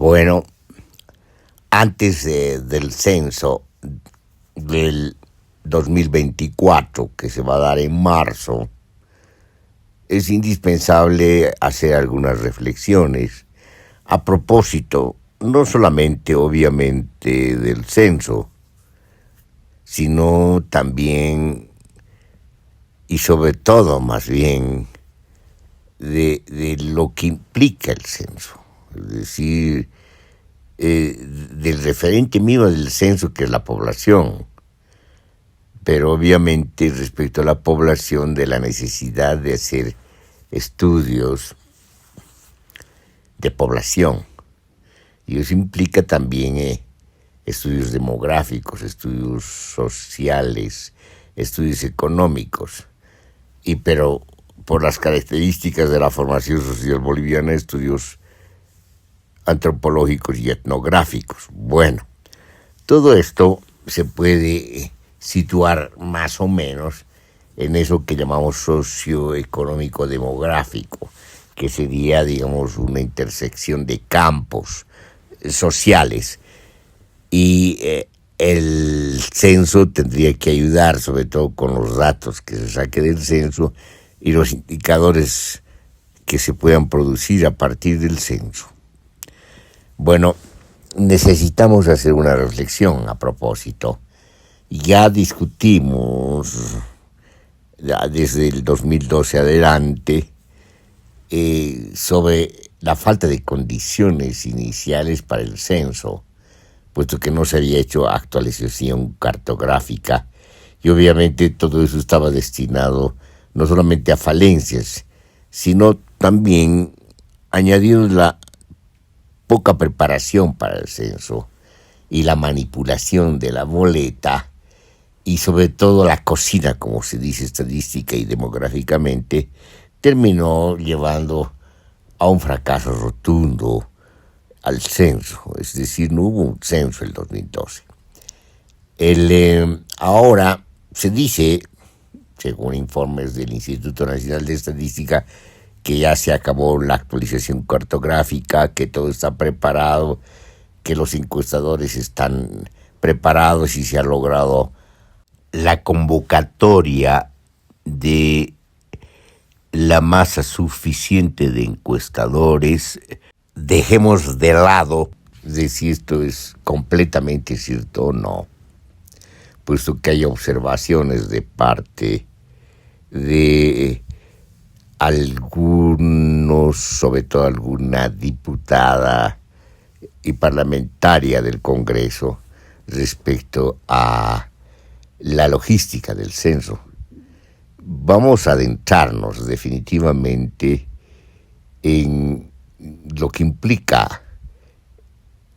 Bueno, antes del censo del 2024, que se va a dar en marzo, es indispensable hacer algunas reflexiones a propósito, no solamente obviamente del censo, sino también y sobre todo más bien de lo que implica el censo, es decir, del referente mismo del censo, que es la población, pero obviamente respecto a la población, de la necesidad de hacer estudios de población. Y eso implica también estudios demográficos, estudios sociales, estudios económicos, pero por las características de la formación social boliviana, estudios antropológicos y etnográficos. Bueno, todo esto se puede situar más o menos en eso que llamamos socioeconómico demográfico, que sería, digamos, una intersección de campos sociales. Y el censo tendría que ayudar, sobre todo con los datos que se saque del censo y los indicadores que se puedan producir a partir del censo. Bueno, necesitamos hacer una reflexión a propósito. Ya discutimos desde el 2012 adelante sobre la falta de condiciones iniciales para el censo, puesto que no se había hecho actualización cartográfica y obviamente todo eso estaba destinado no solamente a falencias, sino también añadiendo la poca preparación para el censo y la manipulación de la boleta y sobre todo la cocina, como se dice estadística y demográficamente, terminó llevando a un fracaso rotundo al censo. Es decir, no hubo un censo en el 2012. Ahora se dice, según informes del Instituto Nacional de Estadística, que ya se acabó la actualización cartográfica, que todo está preparado, que los encuestadores están preparados y se ha logrado la convocatoria de la masa suficiente de encuestadores. Dejemos de lado de si esto es completamente cierto o no, puesto que hay observaciones de parte de algunos, sobre todo alguna diputada y parlamentaria del Congreso, respecto a la logística del censo. Vamos a adentrarnos definitivamente en lo que implica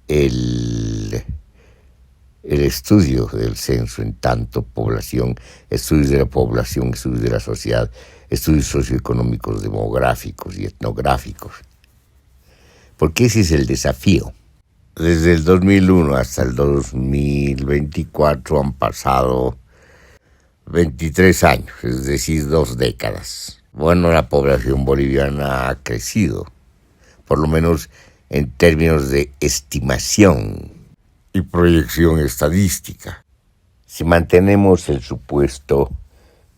el estudio del censo en tanto población, estudios de la población, estudios de la sociedad, estudios socioeconómicos, demográficos y etnográficos. Porque ese es el desafío. Desde el 2001 hasta el 2024 han pasado 23 años, es decir, 2 décadas. Bueno, la población boliviana ha crecido, por lo menos en términos de estimación y proyección estadística. Si mantenemos el supuesto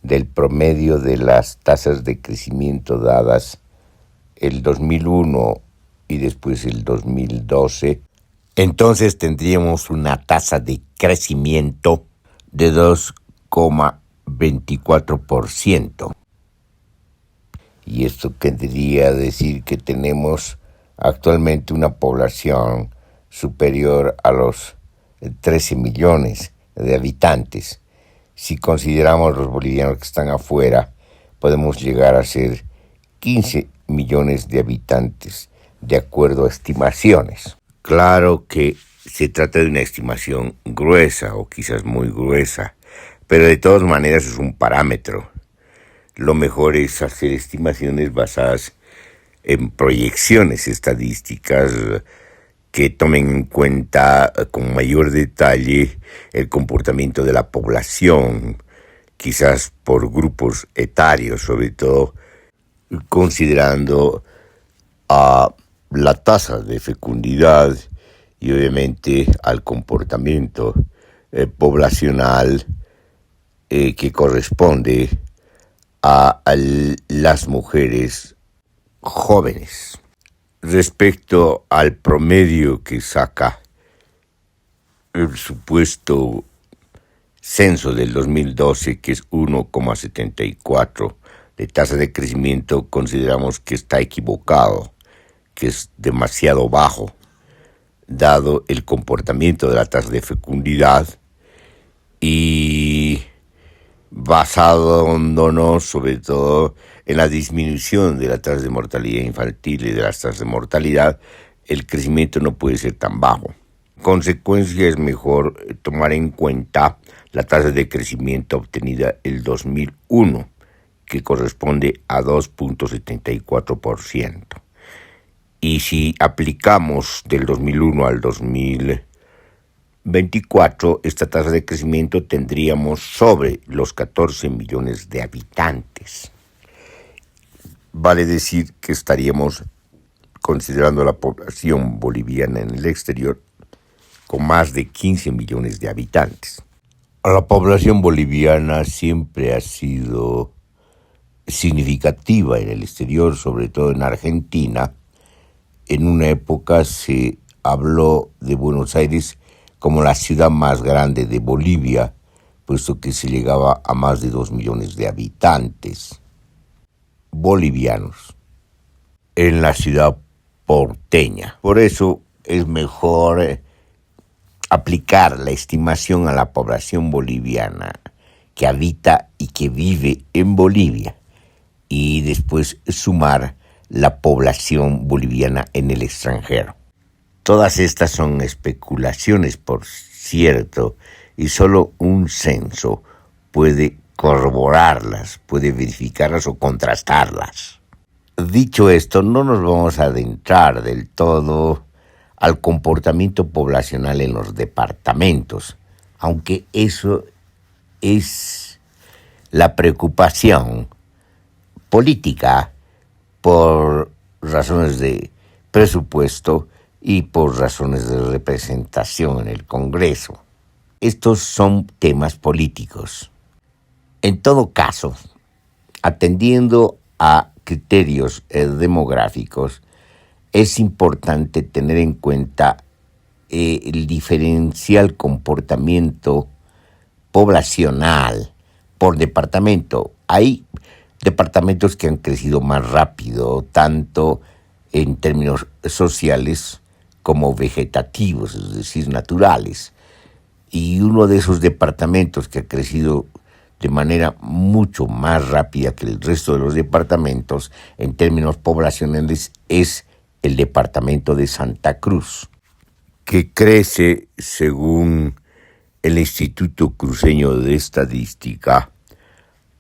del promedio de las tasas de crecimiento dadas el 2001 y después el 2012, entonces tendríamos una tasa de crecimiento de 2,24%. Y esto querría decir que tenemos actualmente una población superior a los 13 millones de habitantes. Si consideramos los bolivianos que están afuera, podemos llegar a ser 15 millones de habitantes, de acuerdo a estimaciones. Claro que se trata de una estimación gruesa o quizás muy gruesa, pero de todas maneras es un parámetro. Lo mejor es hacer estimaciones basadas en proyecciones estadísticas que tomen en cuenta con mayor detalle el comportamiento de la población, quizás por grupos etarios, sobre todo considerando la tasa de fecundidad y obviamente al comportamiento poblacional que corresponde a las mujeres jóvenes. Respecto al promedio que saca el supuesto censo del 2012, que es 1,74 de tasa de crecimiento, consideramos que está equivocado, que es demasiado bajo, dado el comportamiento de la tasa de fecundidad y basándonos sobre todo en la disminución de la tasa de mortalidad infantil y de las tasas de mortalidad, el crecimiento no puede ser tan bajo. En consecuencia, es mejor tomar en cuenta la tasa de crecimiento obtenida el 2001, que corresponde a 2.74%. Y si aplicamos del 2001 al 2024, esta tasa de crecimiento tendríamos sobre los 14 millones de habitantes. Vale decir que estaríamos considerando la población boliviana en el exterior con más de 15 millones de habitantes. La población boliviana siempre ha sido significativa en el exterior, sobre todo en Argentina. En una época se habló de Buenos Aires como la ciudad más grande de Bolivia, puesto que se llegaba a más de 2 millones de habitantes bolivianos en la ciudad porteña. Por eso es mejor aplicar la estimación a la población boliviana que habita y que vive en Bolivia y después sumar la población boliviana en el extranjero. Todas estas son especulaciones, por cierto, y solo un censo puede corroborarlas, puede verificarlas o contrastarlas. Dicho esto, no nos vamos a adentrar del todo al comportamiento poblacional en los departamentos, aunque eso es la preocupación política por razones de presupuesto y por razones de representación en el Congreso. Estos son temas políticos. En todo caso, atendiendo a criterios demográficos, es importante tener en cuenta el diferencial comportamiento poblacional por departamento. Hay departamentos que han crecido más rápido, tanto en términos sociales como vegetativos, es decir, naturales. Y uno de esos departamentos que ha crecido de manera mucho más rápida que el resto de los departamentos en términos poblacionales es el departamento de Santa Cruz, que crece, según el Instituto Cruceño de Estadística,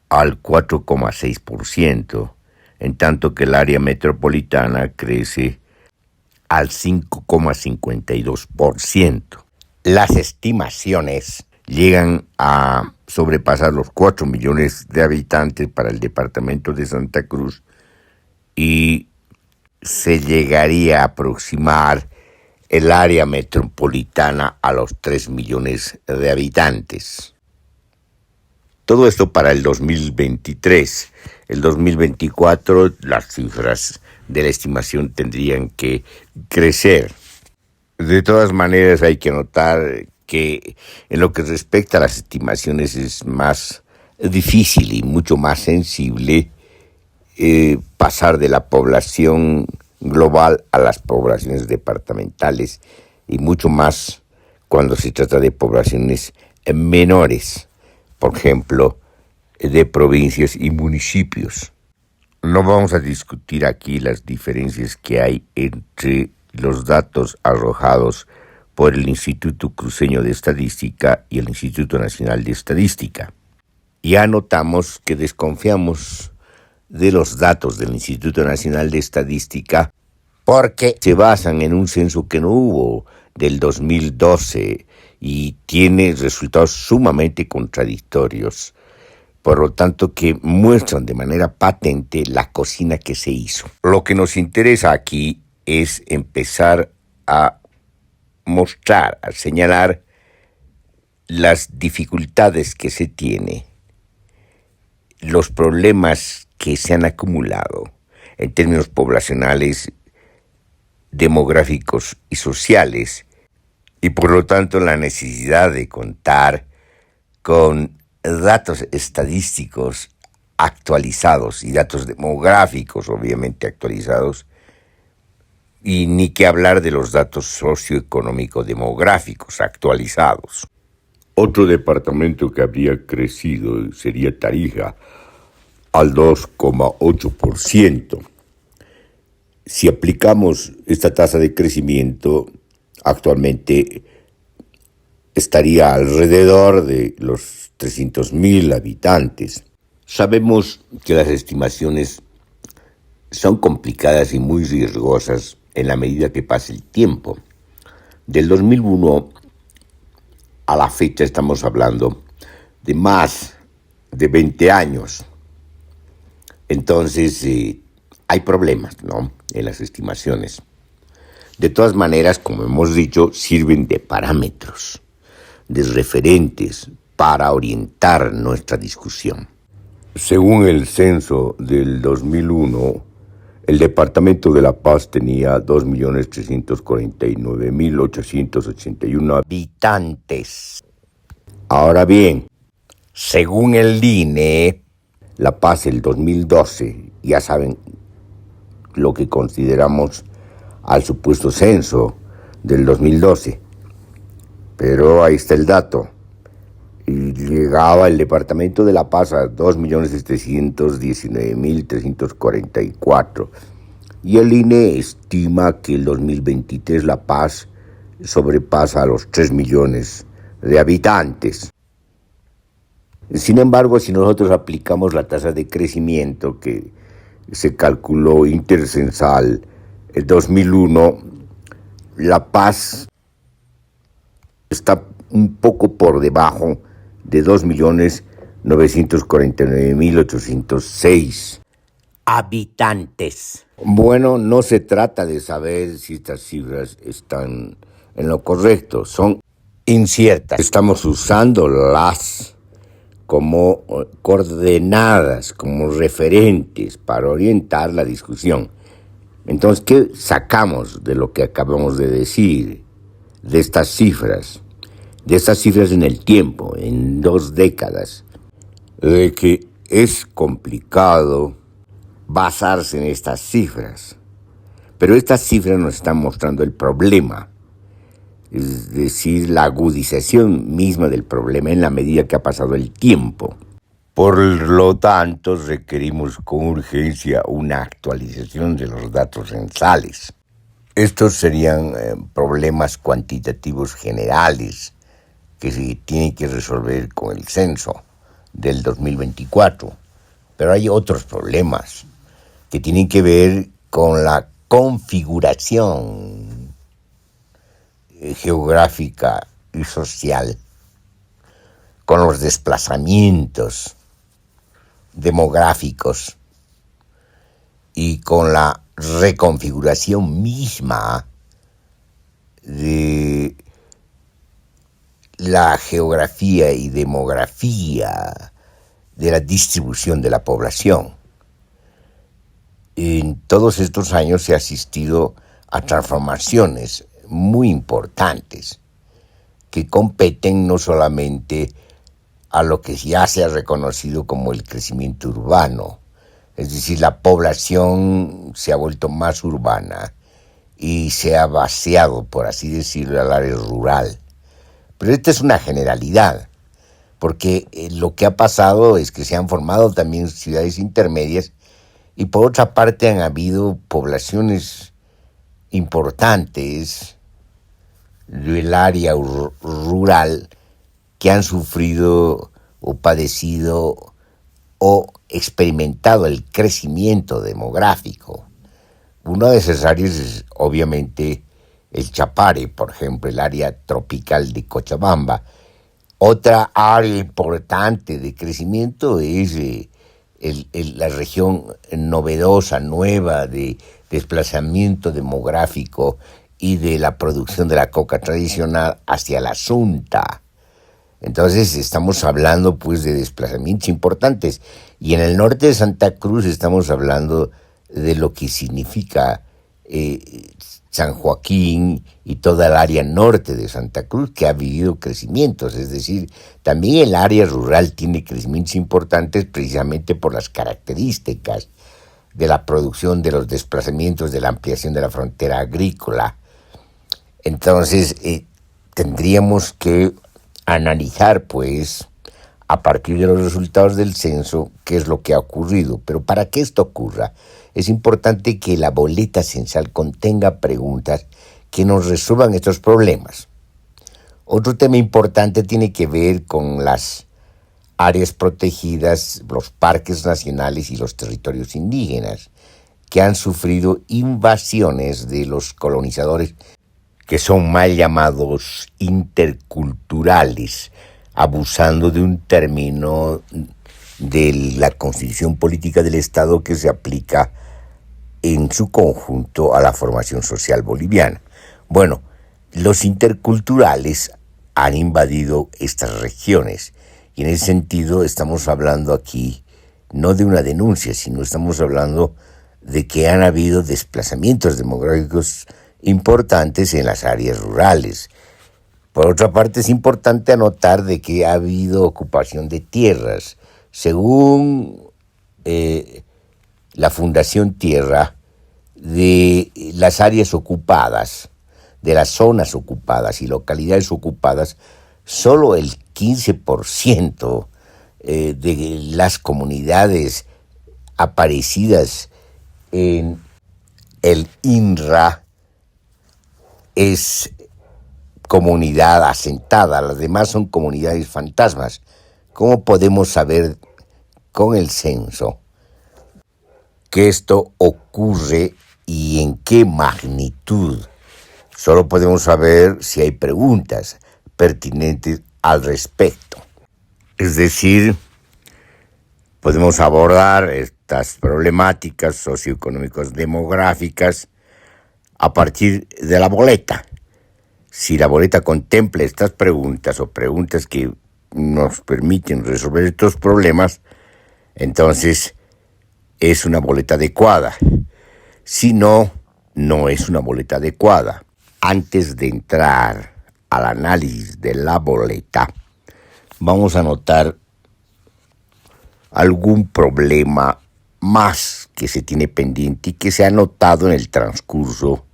al 4,6%, en tanto que el área metropolitana crece al 5,52%. Las estimaciones llegan a sobrepasar los 4 millones de habitantes para el departamento de Santa Cruz y se llegaría a aproximar el área metropolitana a los 3 millones de habitantes. Todo esto para el 2023. El 2024 las cifras de la estimación tendrían que crecer. De todas maneras hay que notar que en lo que respecta a las estimaciones es más difícil y mucho más sensible pasar de la población global a las poblaciones departamentales y mucho más cuando se trata de poblaciones menores, por ejemplo, de provincias y municipios. No vamos a discutir aquí las diferencias que hay entre los datos arrojados por el Instituto Cruceño de Estadística y el Instituto Nacional de Estadística. Ya notamos que desconfiamos de los datos del Instituto Nacional de Estadística porque se basan en un censo que no hubo del 2012 y tiene resultados sumamente contradictorios, por lo tanto que muestran de manera patente la cocina que se hizo. Lo que nos interesa aquí es empezar a mostrar, a señalar las dificultades que se tiene, los problemas que se han acumulado en términos poblacionales, demográficos y sociales, y por lo tanto la necesidad de contar con datos estadísticos actualizados y datos demográficos obviamente actualizados, y ni que hablar de los datos socioeconómico-demográficos actualizados. Otro departamento que habría crecido sería Tarija, al 2,8%. Si aplicamos esta tasa de crecimiento, actualmente estaría alrededor de los 300,000 habitantes. Sabemos que las estimaciones son complicadas y muy riesgosas en la medida que pasa el tiempo. Del 2001 a la fecha estamos hablando de más de 20 años. Entonces hay problemas, ¿no?, en las estimaciones. De todas maneras, como hemos dicho, sirven de parámetros, de referentes para orientar nuestra discusión. Según el censo del 2001, el departamento de La Paz tenía 2.349.881 habitantes. Ahora bien, según el INE, La Paz el 2012, ya saben lo que consideramos al supuesto censo del 2012, pero ahí está el dato. Y llegaba el departamento de La Paz a 2.719.344. Y el INE estima que el 2023 La Paz sobrepasa a los 3 millones de habitantes. Sin embargo, si nosotros aplicamos la tasa de crecimiento que se calculó intercensal el 2001, La Paz está un poco por debajo de 2.949.806 habitantes. Bueno, no se trata de saber si estas cifras están en lo correcto, son inciertas. Estamos usándolas como coordenadas, como referentes para orientar la discusión. Entonces, ¿qué sacamos de lo que acabamos de decir, de estas cifras? De estas cifras en el tiempo, en 2 décadas, de que es complicado basarse en estas cifras. Pero estas cifras nos están mostrando el problema, es decir, la agudización misma del problema en la medida que ha pasado el tiempo. Por lo tanto, requerimos con urgencia una actualización de los datos censales. Estos serían problemas cuantitativos generales que se tienen que resolver con el censo del 2024. Pero hay otros problemas que tienen que ver con la configuración geográfica y social, con los desplazamientos demográficos y con la reconfiguración misma de la geografía y demografía de la distribución de la población. En todos estos años se ha asistido a transformaciones muy importantes que competen no solamente a lo que ya se ha reconocido como el crecimiento urbano, es decir, la población se ha vuelto más urbana y se ha vaciado, por así decirlo, al área rural. Pero esta es una generalidad, porque lo que ha pasado es que se han formado también ciudades intermedias y por otra parte han habido poblaciones importantes del área rural que han sufrido o padecido o experimentado el crecimiento demográfico. Una de esas áreas es obviamente el Chapare, por ejemplo, el área tropical de Cochabamba. Otra área importante de crecimiento es la región novedosa, nueva de desplazamiento demográfico y de la producción de la coca tradicional hacia la Asunta. Entonces estamos hablando pues de desplazamientos importantes, y en el norte de Santa Cruz estamos hablando de lo que significa San Joaquín y toda el área norte de Santa Cruz, que ha vivido crecimientos. Es decir, también el área rural tiene crecimientos importantes precisamente por las características de la producción, de los desplazamientos, de la ampliación de la frontera agrícola. Entonces tendríamos que analizar, pues, a partir de los resultados del censo, qué es lo que ha ocurrido. Pero para que esto ocurra, es importante que la boleta censal contenga preguntas que nos resuelvan estos problemas. Otro tema importante tiene que ver con las áreas protegidas, los parques nacionales y los territorios indígenas, que han sufrido invasiones de los colonizadores, que son mal llamados interculturales, abusando de un término de la Constitución Política del Estado que se aplica en su conjunto a la formación social boliviana. Bueno, los interculturales han invadido estas regiones, y en ese sentido estamos hablando aquí no de una denuncia, sino estamos hablando de que han habido desplazamientos demográficos importantes en las áreas rurales. Por otra parte, es importante anotar de que ha habido ocupación de tierras. Según la Fundación Tierra, de las áreas ocupadas, de las zonas ocupadas y localidades ocupadas, solo el 15% de las comunidades aparecidas en el INRA es comunidad asentada, las demás son comunidades fantasmas. ¿Cómo podemos saber con el censo que esto ocurre y en qué magnitud? Solo podemos saber si hay preguntas pertinentes al respecto. Es decir, podemos abordar estas problemáticas socioeconómicas demográficas a partir de la boleta. Si la boleta contempla estas preguntas o preguntas que nos permiten resolver estos problemas, entonces es una boleta adecuada. Si no, no es una boleta adecuada. Antes de entrar al análisis de la boleta, vamos a notar algún problema más que se tiene pendiente y que se ha notado en el transcurso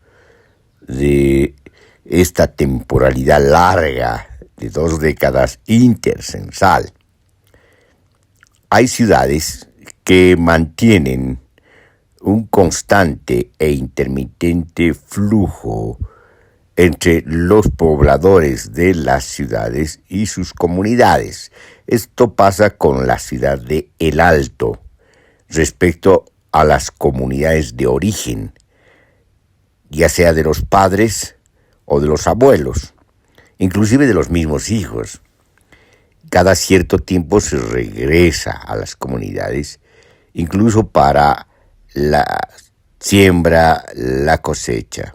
de esta temporalidad larga de 2 décadas intercensal. Hay ciudades que mantienen un constante e intermitente flujo entre los pobladores de las ciudades y sus comunidades. Esto pasa con la ciudad de El Alto respecto a las comunidades de origen, ya sea de los padres o de los abuelos, inclusive de los mismos hijos. Cada cierto tiempo se regresa a las comunidades, incluso para la siembra, la cosecha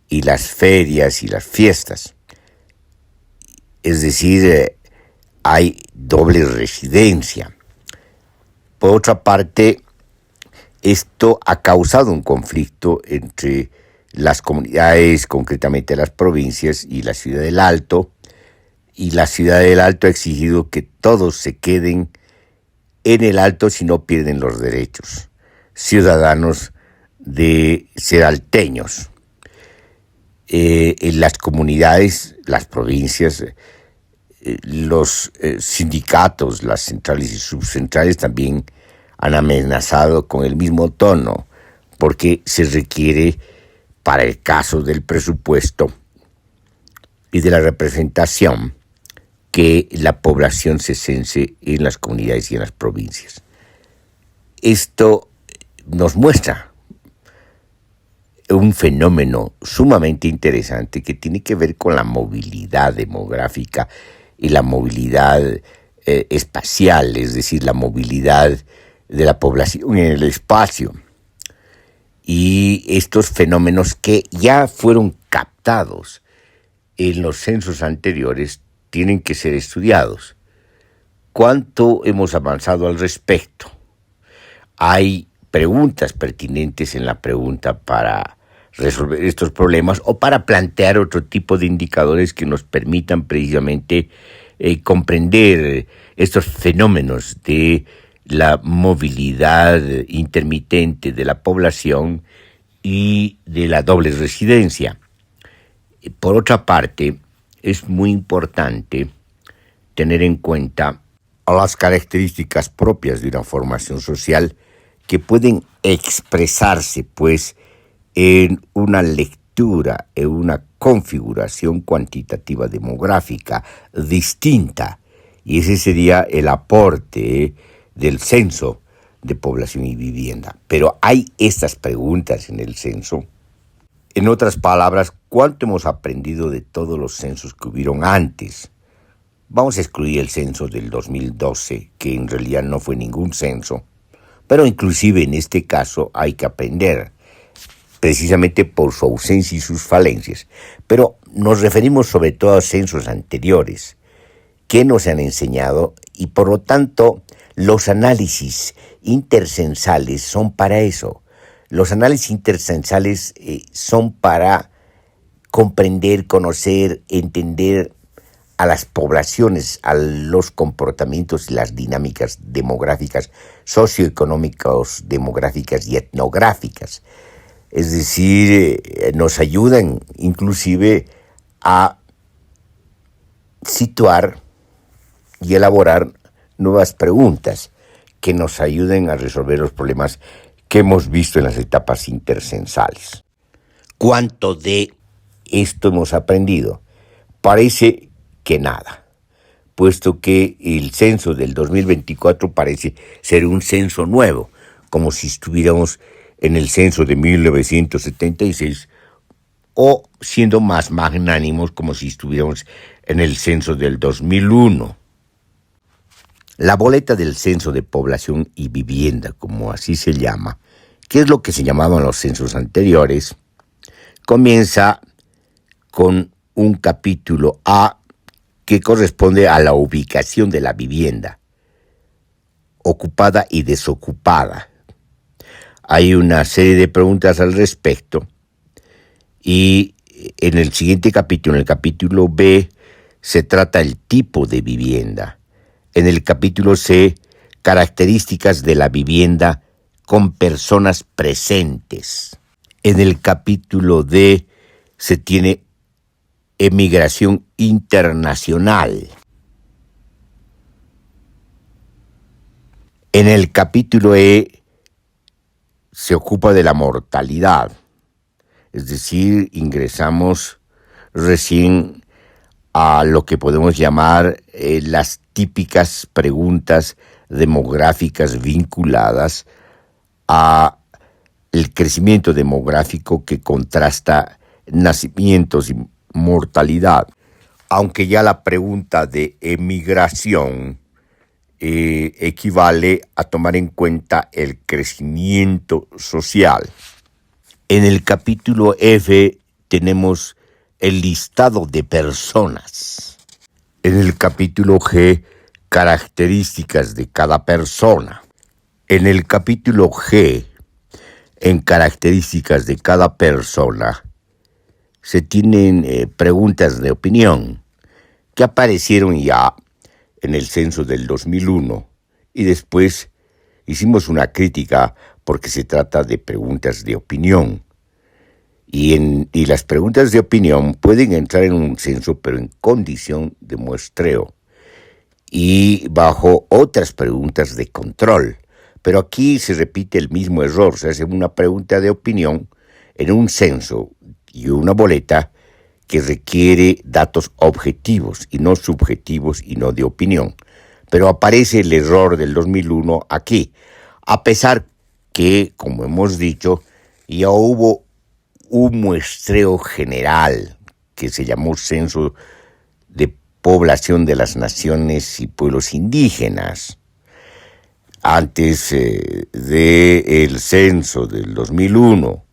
y las ferias y las fiestas. Es decir, hay doble residencia. Por otra parte, esto ha causado un conflicto entre las comunidades, concretamente las provincias y la ciudad del Alto, y la ciudad del Alto ha exigido que todos se queden en el Alto si no pierden los derechos ciudadanos de ser alteños. En las comunidades, las provincias, los sindicatos, las centrales y subcentrales también han amenazado con el mismo tono, porque se requiere, para el caso del presupuesto y de la representación, que la población se cense en las comunidades y en las provincias. Esto nos muestra un fenómeno sumamente interesante que tiene que ver con la movilidad demográfica y la movilidad espacial, es decir, la movilidad de la población en el espacio. Y estos fenómenos que ya fueron captados en los censos anteriores tienen que ser estudiados. ¿Cuánto hemos avanzado al respecto? Hay preguntas pertinentes en la pregunta para resolver estos problemas o para plantear otro tipo de indicadores que nos permitan precisamente comprender estos fenómenos de la movilidad intermitente de la población y de la doble residencia. Por otra parte, es muy importante tener en cuenta las características propias de una formación social que pueden expresarse, pues, en una lectura, en una configuración cuantitativa demográfica distinta. Y ese sería el aporte del censo de población y vivienda. Pero hay estas preguntas en el censo. En otras palabras, ¿cuánto hemos aprendido de todos los censos que hubieron antes? Vamos a excluir el censo del 2012, que en realidad no fue ningún censo, pero inclusive en este caso hay que aprender, precisamente por su ausencia y sus falencias. Pero nos referimos sobre todo a censos anteriores, que nos han enseñado, y por lo tanto los análisis intercensales son para eso. Los análisis intercensales son para comprender, conocer, entender a las poblaciones, a los comportamientos y las dinámicas demográficas, socioeconómicas, demográficas y etnográficas. Es decir, nos ayudan inclusive a situar y elaborar nuevas preguntas que nos ayuden a resolver los problemas que hemos visto en las etapas intercensales. ¿Cuánto de esto hemos aprendido? Parece que nada, puesto que el censo del 2024 parece ser un censo nuevo, como si estuviéramos en el censo de 1976, o siendo más magnánimos, como si estuviéramos en el censo del 2001. La boleta del censo de población y vivienda, como así se llama, que es lo que se llamaban los censos anteriores, comienza con un capítulo A que corresponde a la ubicación de la vivienda, ocupada y desocupada. Hay una serie de preguntas al respecto y en el siguiente capítulo, en el capítulo B, se trata el tipo de vivienda. En el capítulo C, características de la vivienda con personas presentes. En el capítulo D se tiene emigración internacional. En el capítulo E se ocupa de la mortalidad, es decir, ingresamos recién a lo que podemos llamar las típicas preguntas demográficas vinculadas a el crecimiento demográfico que contrasta nacimientos y mortalidad. Aunque ya la pregunta de emigración equivale a tomar en cuenta el crecimiento social. En el capítulo F tenemos el listado de personas. En el capítulo G, características de cada persona. En el capítulo G, en características de cada persona, se tienen preguntas de opinión que aparecieron ya en el censo del 2001 y después hicimos una crítica porque se trata de preguntas de opinión. Y las preguntas de opinión pueden entrar en un censo, pero en condición de muestreo y bajo otras preguntas de control. Pero aquí se repite el mismo error, se hace una pregunta de opinión en un censo y una boleta que requiere datos objetivos y no subjetivos y no de opinión. Pero aparece el error del 2001 aquí, a pesar que, como hemos dicho, ya hubo un muestreo general que se llamó Censo de Población de las Naciones y Pueblos Indígenas. antes del censo del 2001,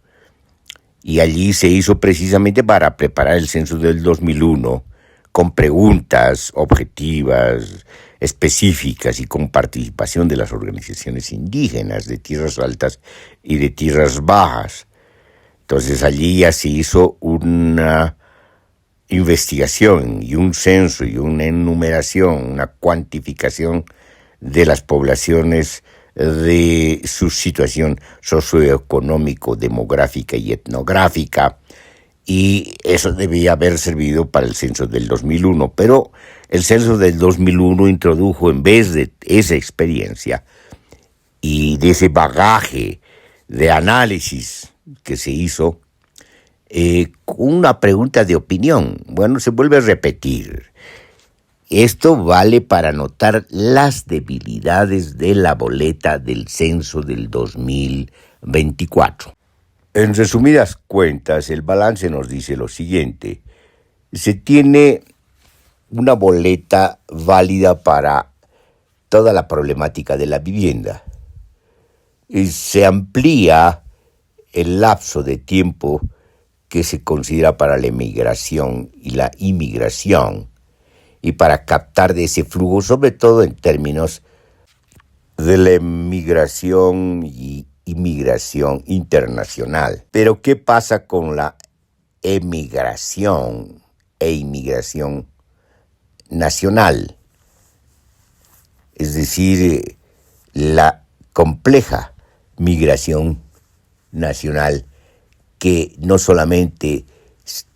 y allí se hizo precisamente para preparar el censo del 2001 con preguntas objetivas, específicas y con participación de las organizaciones indígenas de tierras altas y de tierras bajas. Entonces allí ya se hizo una investigación y un censo y una enumeración, una cuantificación de las poblaciones, de su situación socioeconómico, demográfica y etnográfica, y eso debía haber servido para el censo del 2001, pero el censo del 2001 introdujo, en vez de esa experiencia y de ese bagaje de análisis que se hizo, una pregunta de opinión. Bueno, se vuelve a repetir. Esto vale para notar las debilidades de la boleta del censo del 2024. En resumidas cuentas, el balance nos dice lo siguiente: se tiene una boleta válida para toda la problemática de la vivienda. Y se amplía el lapso de tiempo que se considera para la emigración y la inmigración, y para captar de ese flujo, sobre todo en términos de la emigración y inmigración internacional. Pero ¿qué pasa con la emigración e inmigración nacional? Es decir, la compleja migración nacional, que no solamente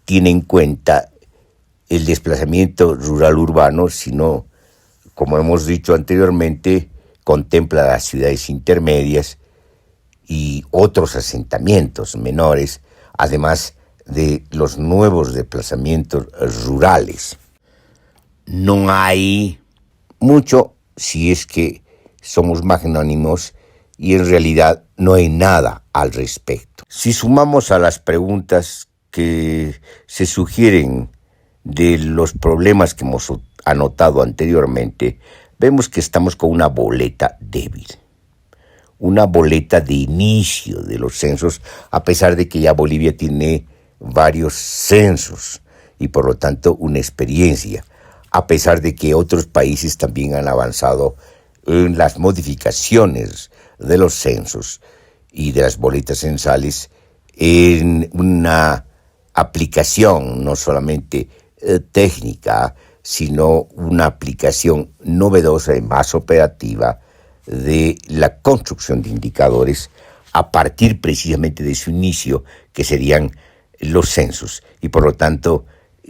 tiene en cuenta el desplazamiento rural-urbano, sino, como hemos dicho anteriormente, contempla las ciudades intermedias y otros asentamientos menores, además de los nuevos desplazamientos rurales. No hay mucho si es que somos magnánimos, y en realidad no hay nada al respecto. Si sumamos a las preguntas que se sugieren de los problemas que hemos anotado anteriormente, vemos que estamos con una boleta débil, una boleta de inicio de los censos, a pesar de que ya Bolivia tiene varios censos y por lo tanto una experiencia, a pesar de que otros países también han avanzado en las modificaciones de los censos y de las boletas censales en una aplicación no solamente técnica, sino una aplicación novedosa y más operativa de la construcción de indicadores a partir precisamente de su inicio, que serían los censos, y por lo tanto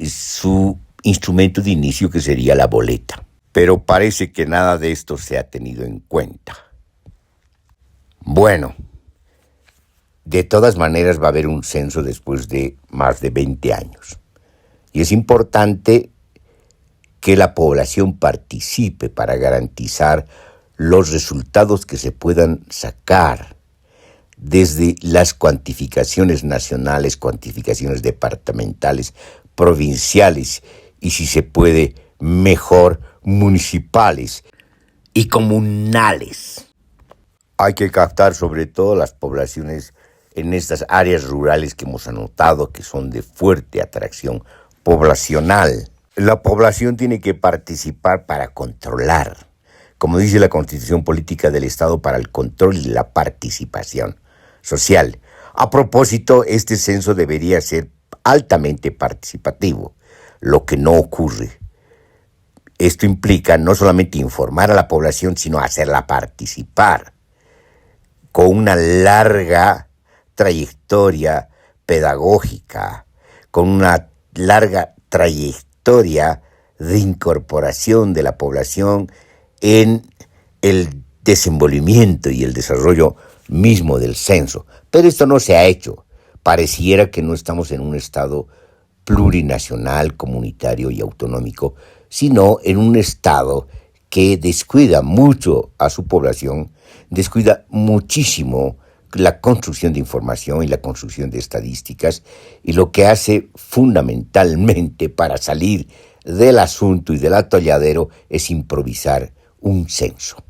su instrumento de inicio, que sería la boleta. Pero parece que nada de esto se ha tenido en cuenta. Bueno, de todas maneras va a haber un censo después de más de 20 años. Y es importante que la población participe para garantizar los resultados que se puedan sacar desde las cuantificaciones nacionales, cuantificaciones departamentales, provinciales y, si se puede, mejor, municipales y comunales. Hay que captar sobre todo las poblaciones en estas áreas rurales que hemos anotado, que son de fuerte atracción poblacional. La población tiene que participar para controlar, como dice la Constitución Política del Estado, para el control y la participación social. A propósito, este censo debería ser altamente participativo, lo que no ocurre. Esto implica no solamente informar a la población, sino hacerla participar, con una larga trayectoria pedagógica, con una larga trayectoria de incorporación de la población en el desenvolvimiento y el desarrollo mismo del censo. Pero esto no se ha hecho. Pareciera que no estamos en un estado plurinacional, comunitario y autonómico, sino en un estado que descuida mucho a su población, descuida muchísimo la construcción de información y la construcción de estadísticas, y lo que hace fundamentalmente para salir del asunto y del atolladero es improvisar un censo.